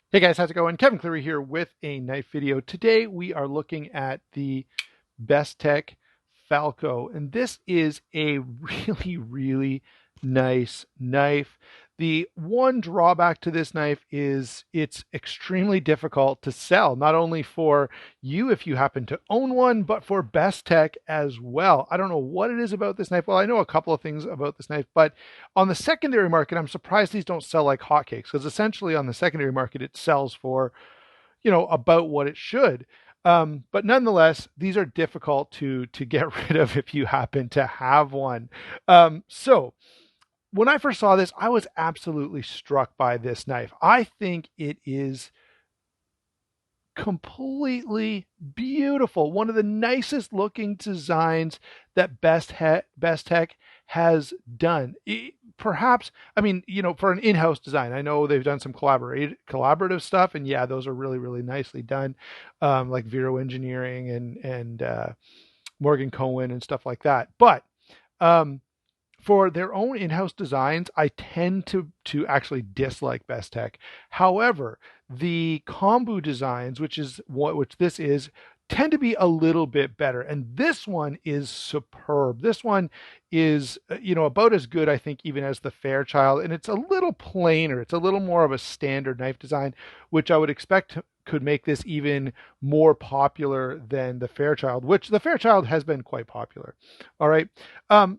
Hey guys, how's it going? Kevin Cleary here with a knife video. Today we are looking at the Bestech Falco, and this is a really nice knife. The one drawback to this knife is it's extremely difficult to sell, not only for you if you happen to own one, but for Bestech as well. I don't know what it is about this knife. Well, I know a couple of things about this knife, but on the secondary market, I'm surprised these don't sell like hotcakes, because essentially on the secondary market, it sells for, about what it should. But nonetheless, these are difficult to get rid of if you happen to have one. So when I first saw this, I was absolutely struck by this knife. I think it is completely beautiful. One of the nicest looking designs that Bestech has done. Perhaps, I mean, for an in-house design, I know they've done some collaborative stuff, and yeah, those are really nicely done, like Vero Engineering and Morgan Cohen and stuff like that. But um, for their own in-house designs, I tend to actually dislike Bestech. However, the Kombu designs, which this is, tend to be a little bit better. And this one is superb. This one is, about as good, I think, even as the Fairchild. And it's a little plainer. It's a little more of a standard knife design, which I would expect could make this even more popular than the Fairchild, which the Fairchild has been quite popular. All right.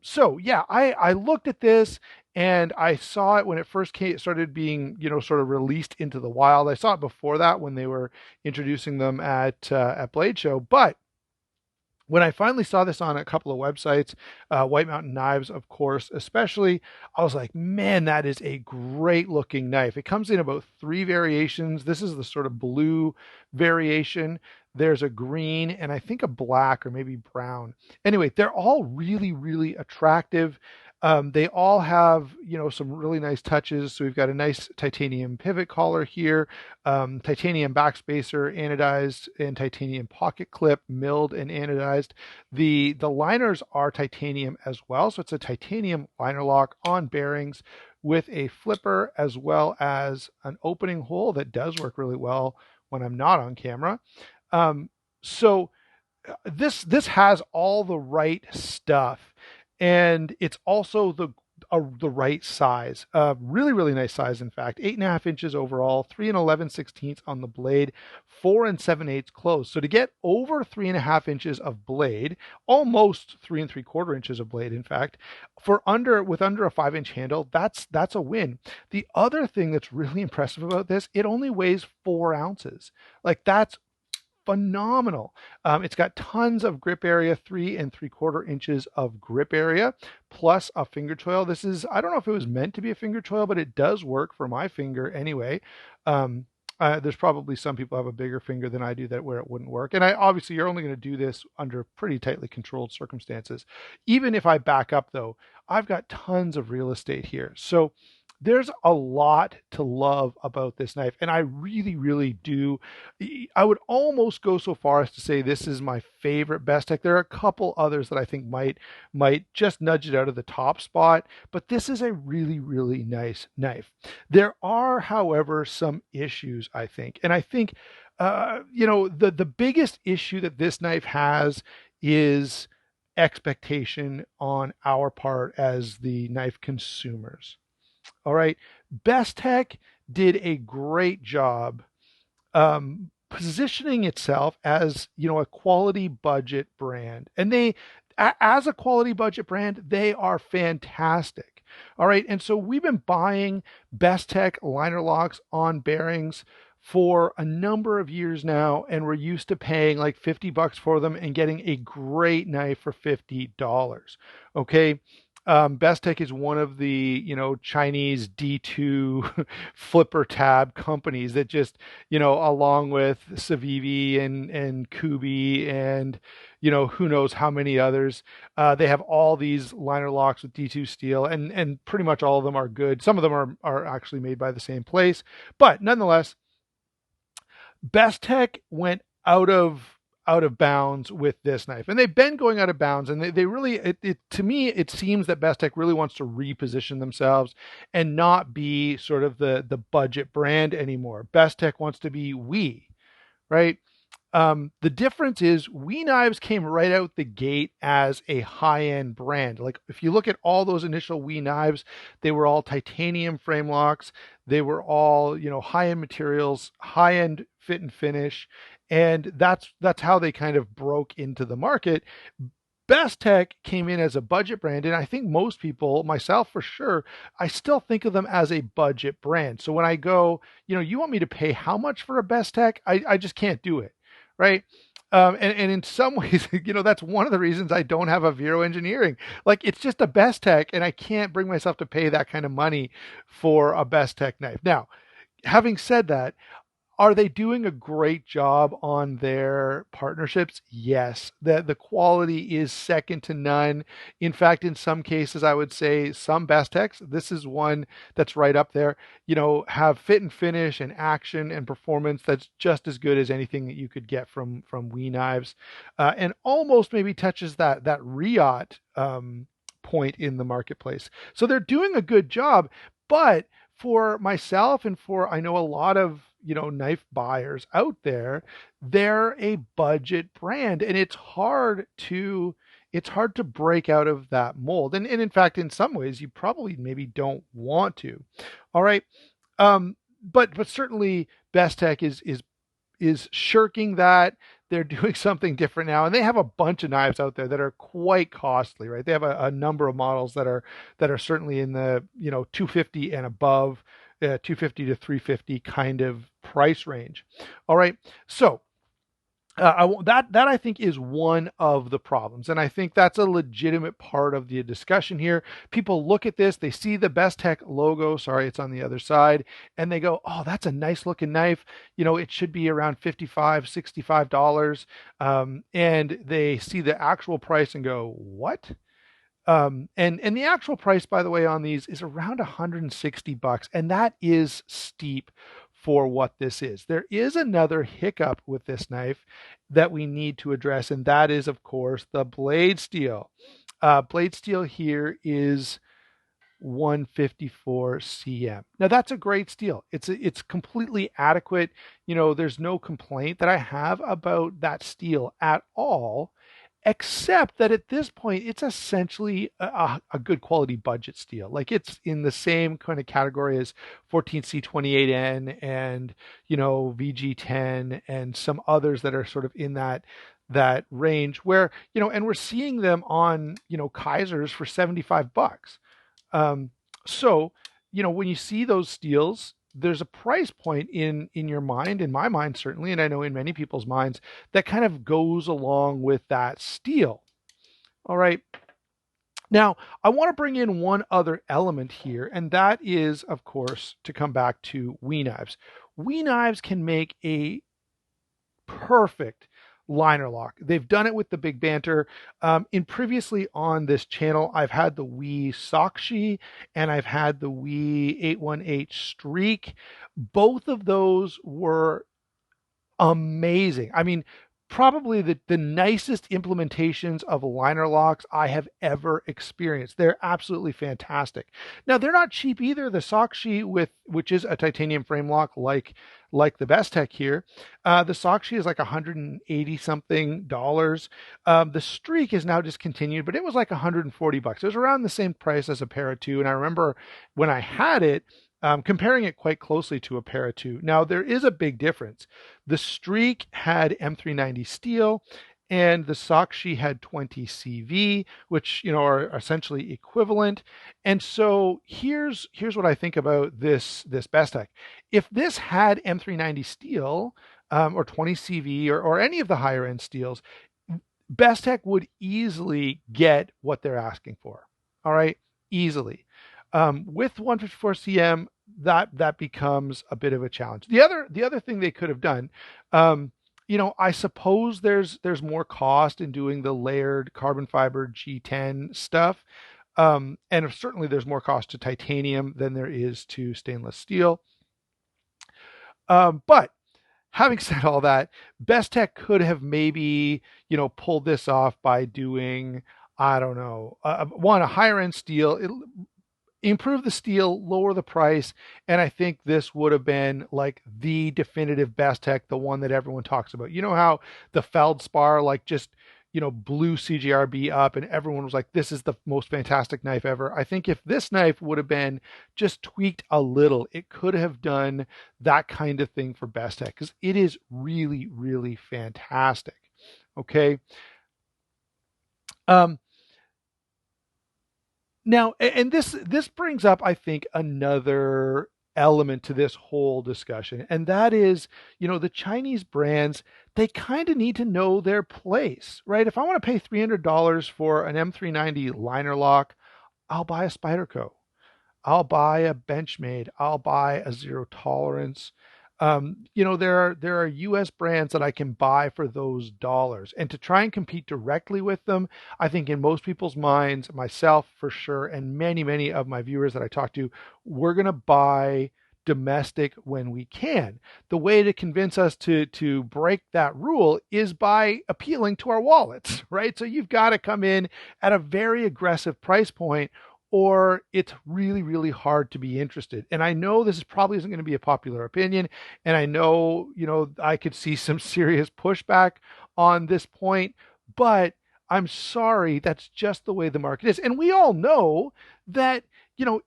So yeah, I looked at this and I saw it when it first started being, sort of released into the wild. I saw it before that when they were introducing them at Blade Show, but when I finally saw this on a couple of websites, White Mountain Knives, of course, especially, I was like, man, that is a great looking knife. It comes in about 3 variations. This is the sort of blue variation. There's a green and I think a black or maybe brown. Anyway, they're all really attractive. They all have, some really nice touches. So we've got a nice titanium pivot collar here, titanium backspacer, anodized, and titanium pocket clip, milled and anodized. The liners are titanium as well. So it's a titanium liner lock on bearings with a flipper as well as an opening hole that does work really well when I'm not on camera. So this has all the right stuff, and it's also the right size. Really nice size. In fact, 8.5 inches overall, 3 11/16 on the blade, 4 7/8 close. So to get over 3.5 inches of blade, almost 3 3/4 inches of blade, in fact, with under a 5 inch handle, that's a win. The other thing that's really impressive about this, it only weighs 4 ounces. Like that's phenomenal. It's got tons of grip area, 3 3/4 inches of grip area, plus a finger choil. I don't know if it was meant to be a finger choil, but it does work for my finger anyway. There's probably some people have a bigger finger than I do that where it wouldn't work. And obviously you're only going to do this under pretty tightly controlled circumstances. Even if I back up though, I've got tons of real estate here. So there's a lot to love about this knife, and I really do. I would almost go so far as to say this is my favorite Bestech. There are a couple others that I think might just nudge it out of the top spot, but this is a really nice knife. There are, however, some issues, I think, and I think the biggest issue that this knife has is expectation on our part as the knife consumers. All right. Bestech did a great job positioning itself as, a quality budget brand. And as a quality budget brand, they are fantastic. All right. And so we've been buying Bestech liner locks on bearings for a number of years now, and we're used to paying like $50 for them and getting a great knife for $50. Okay. Bestech is one of the, Chinese D2 flipper tab companies that just, along with Civivi and Kubi and, who knows how many others, they have all these liner locks with D2 steel, and pretty much all of them are good. Some of them are actually made by the same place, but nonetheless, Bestech went out of out of bounds with this knife, and they've been going out of bounds. And they really, to me, it seems that Bestech really wants to reposition themselves and not be sort of the budget brand anymore. Bestech wants to be we, right? The difference is We Knives came right out the gate as a high-end brand. Like if you look at all those initial We Knives, they were all titanium frame locks. They were all, high-end materials, high-end fit and finish, and that's how they kind of broke into the market. Bestech came in as a budget brand, and I think most people, myself for sure, I still think of them as a budget brand. So when I go, you want me to pay how much for a Bestech? I just can't do it, right? And in some ways, that's one of the reasons I don't have a Vero Engineering. Like it's just a Bestech, and I can't bring myself to pay that kind of money for a Bestech knife. Now, having said that, are they doing a great job on their partnerships? Yes. The quality is second to none. In fact, in some cases, I would say some Best Techs, this is one that's right up there, have fit and finish and action and performance that's just as good as anything that you could get from We Knives, and almost maybe touches that Riot point in the marketplace. So they're doing a good job, but for myself and for I know a lot of knife buyers out there, they're a budget brand, and it's hard to break out of that mold. And in fact, in some ways, you probably maybe don't want to. All right. But certainly Bestech is shirking that. They're doing something different now, and they have a bunch of knives out there that are quite costly, right? They have a number of models that are certainly in the 250 and above, 250 to 350 kind of price range. All right, so that I think is one of the problems, and I think that's a legitimate part of the discussion here. People look at this, they see the Bestech logo. Sorry, it's on the other side, and they go, "Oh, that's a nice looking knife. It should be around $55, $65." And they see the actual price and go, "What?" And the actual price, by the way, on these is around $160, and that is steep for what this is. There is another hiccup with this knife that we need to address, and that is, of course, the blade steel. Blade steel here is 154 cm. Now that's a great steel. It's completely adequate. There's no complaint that I have about that steel at all, except that at this point it's essentially a good quality budget steel. Like it's in the same kind of category as 14C28N and VG10 and some others that are sort of in that range where and we're seeing them on Kaisers for $75. So when you see those steels, there's a price point in your mind, in my mind certainly, and I know in many people's minds, that kind of goes along with that steel. All right. Now, I want to bring in one other element here, and that is, of course, to come back to We Knives. We Knives can make a perfect liner lock. They've done it with the Big Banter. In previously on this channel, I've had the Wii Sakshi and I've had the Wii 818 Streak. Both of those were amazing. I mean, probably the nicest implementations of liner locks I have ever experienced. They're absolutely fantastic. Now they're not cheap either. The Sakshi which is a titanium frame lock like the Bestech here, the Sakshi is like $180 something. The Streak is now discontinued, but it was like $140. It was around the same price as a Para 2, and I remember when I had it, comparing it quite closely to a Para 2. Now, there is a big difference. The Streak had M390 steel, and the Sakshi had 20 CV, which are essentially equivalent. And so here's what I think about this Bestech. If this had M390 steel or 20 CV or any of the higher end steels, Bestech would easily get what they're asking for. All right, easily. With 154 cm, that becomes a bit of a challenge. The other thing they could have done, I suppose there's more cost in doing the layered carbon fiber G10 stuff, and certainly there's more cost to titanium than there is to stainless steel. But having said all that, Bestech could have maybe, pulled this off by doing, I don't know, one, a higher end steel. Improve the steel, lower the price, and I think this would have been like the definitive Bestech, the one that everyone talks about. You know how the Feldspar like just blew CGRB up, and everyone was like, "This is the most fantastic knife ever." I think if this knife would have been just tweaked a little, it could have done that kind of thing for Bestech because it is really, really fantastic. Okay. Um, Now, and this brings up, I think, another element to this whole discussion, and that is, the Chinese brands, they kind of need to know their place, right? If I want to pay $300 for an M390 liner lock, I'll buy a Spyderco. I'll buy a Benchmade. I'll buy a Zero Tolerance. There are U.S. brands that I can buy for those dollars, and to try and compete directly with them, I think in most people's minds, myself for sure, and many many of my viewers that I talk to, we're gonna buy domestic when we can. The way to convince us to break that rule is by appealing to our wallets, right? So you've got to come in at a very aggressive price point, or it's really, really hard to be interested. And I know this is probably isn't going to be a popular opinion. And I know, I could see some serious pushback on this point, but I'm sorry, that's just the way the market is. And we all know that,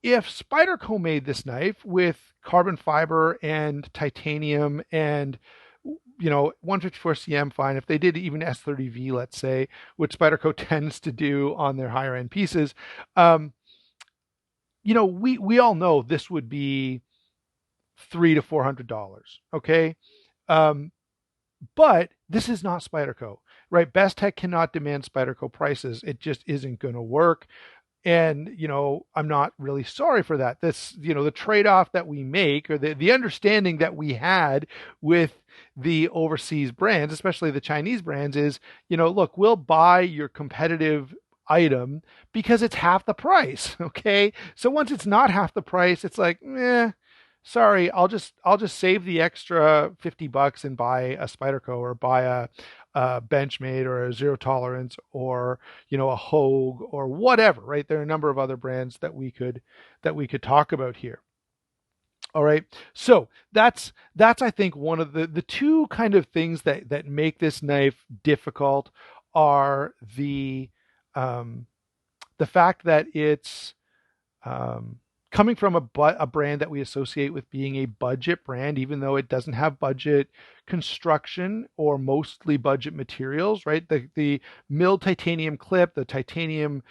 if Spyderco made this knife with carbon fiber and titanium and 154 cm, fine. If they did even S30V, let's say, which Spyderco tends to do on their higher end pieces, we all know this would be $300 to $400. Okay. But this is not Spyderco, right? Bestech cannot demand Spyderco prices. It just isn't going to work. And, I'm not really sorry for that. This, the trade-off that we make, or the understanding that we had with the overseas brands, especially the Chinese brands, is, look, we'll buy your competitive item because it's half the price. Okay. So once it's not half the price, it's like, sorry, I'll just save the extra $50 and buy a Spyderco, or buy a Benchmade, or a Zero Tolerance, or a Hogue, or whatever. Right? There are a number of other brands that we could talk about here. All right. So that's I think one of the two kind of things that make this knife difficult are the fact that it's coming from a brand that we associate with being a budget brand, even though it doesn't have budget construction or mostly budget materials, right? The milled titanium clip, the titanium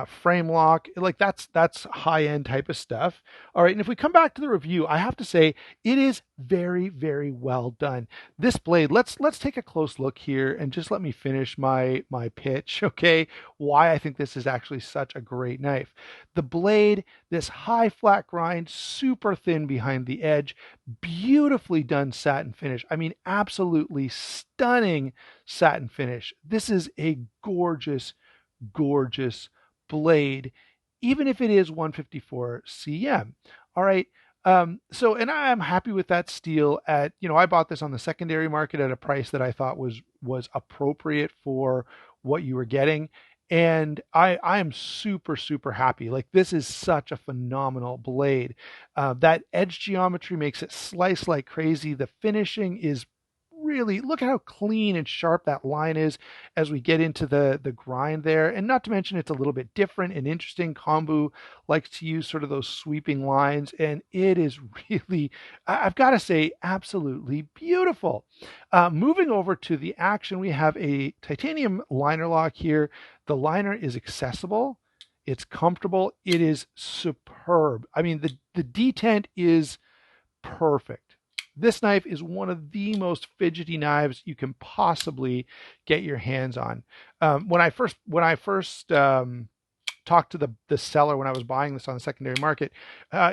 frame lock, like that's high end type of stuff. All right, and if we come back to the review, I have to say it is very, very well done. This blade, let's take a close look here, and just let me finish my pitch, okay? Why I think this is actually such a great knife. The blade, this high flat grind, super thin behind the edge, beautifully done satin finish. I mean, absolutely stunning satin finish. This is a gorgeous, gorgeous blade, even if it is 154 cm. All right. And I'm happy with that steel. I bought this on the secondary market at a price that I thought was appropriate for what you were getting. And I am super, super happy. Like, this is such a phenomenal blade. That edge geometry makes it slice like crazy. The finishing is really, look at how clean and sharp that line is as we get into the grind there. And not to mention, it's a little bit different and interesting. Kombu likes to use sort of those sweeping lines, and it is really, I've got to say, absolutely beautiful. Moving over to the action, we have a titanium liner lock here. The liner is accessible. It's comfortable. It is superb. I mean, the detent is perfect. This knife is one of the most fidgety knives you can possibly get your hands on. When I first talked to the seller when I was buying this on the secondary market,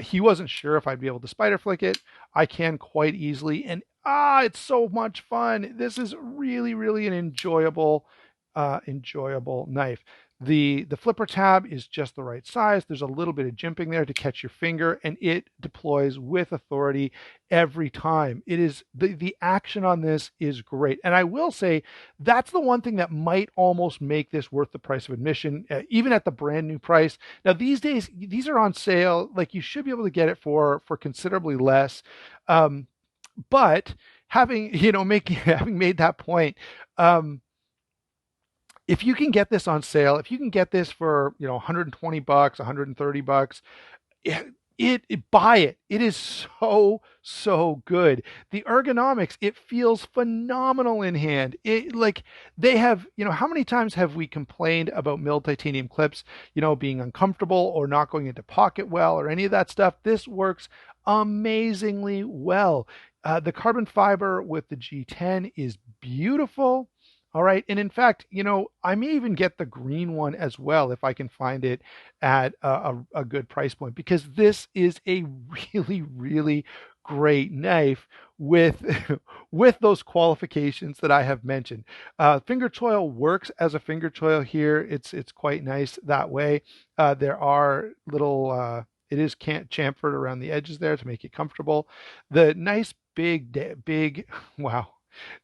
he wasn't sure if I'd be able to spider flick it. I can quite easily, and it's so much fun. This is really, really an enjoyable enjoyable knife. The flipper tab is just the right size. There's a little bit of jimping there to catch your finger, and it deploys with authority every time. It is the action on this is great. And I will say that's the one thing that might almost make this worth the price of admission, even at the brand new price. Now these days these are on sale. Like, you should be able to get it for considerably less. But having making having made that point, um, if you can get this on sale, if you can get this for 120 bucks, 130 bucks, buy it. It is so good. The ergonomics, it feels phenomenal in hand. It, like, they have, how many times have we complained about milled titanium clips, being uncomfortable or not going into pocket well or any of that stuff? This works amazingly well. The carbon fiber with the G10 is beautiful. All right. And in fact, I may even get the green one as well if I can find it at a good price point, because this is a really, really great knife with with those qualifications that I have mentioned. Finger choil works as a finger choil here. It's quite nice that way. There are little it is chamfered around the edges there to make it comfortable. The nice big wow,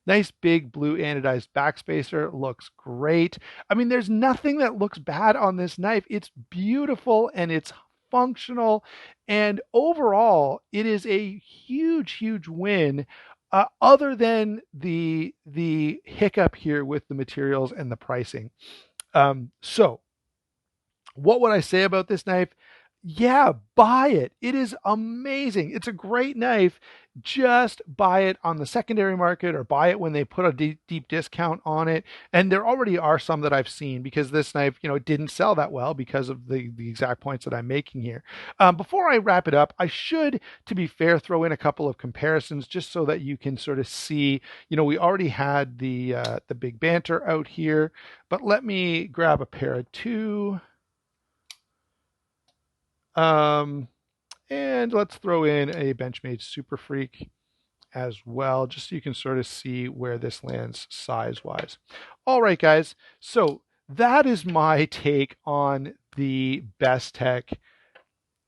nice big blue anodized backspacer looks great. I mean, there's nothing that looks bad on this knife. It's beautiful and it's functional, and overall it is a huge win, other than the hiccup here with the materials and the pricing. So what would I say about this knife? Yeah, buy it. It is amazing. It's a great knife. Just buy it on the secondary market, or buy it when they put a deep discount on it. And there already are some that I've seen, because this knife, it didn't sell that well because of the exact points that I'm making here. Before I wrap it up, I should, to be fair, throw in a couple of comparisons just so that you can sort of see. We already had the big banter out here, but let me grab a pair of two. And let's throw in a Benchmade Super Freak as well, just so you can sort of see where this lands size-wise. All right, guys. So that is my take on the Bestech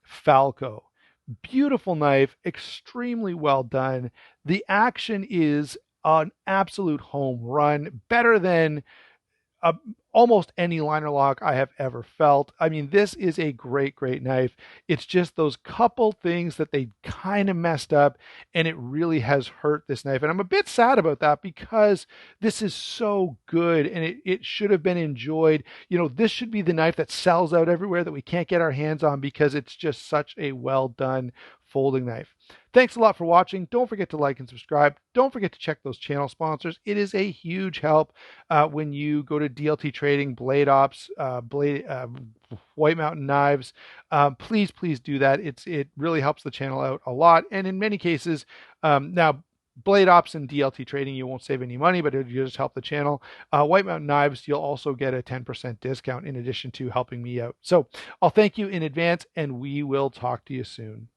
Falko. Beautiful knife, extremely well done. The action is an absolute home run, better than almost any liner lock I have ever felt. I mean, this is a great knife. It's just those couple things that they kind of messed up, and it really has hurt this knife. And I'm a bit sad about that, because this is so good and it should have been enjoyed. This should be the knife that sells out everywhere that we can't get our hands on, because it's just such a well done folding knife. Thanks a lot for watching. Don't forget to like and subscribe. Don't forget to check those channel sponsors. It is a huge help when you go to DLT Trading, Blade Ops, White Mountain Knives. Please do that. It really helps the channel out a lot. And in many cases, now Blade Ops and DLT Trading, you won't save any money, but it just help the channel. White Mountain Knives, you'll also get a 10% discount in addition to helping me out. So I'll thank you in advance, and we will talk to you soon.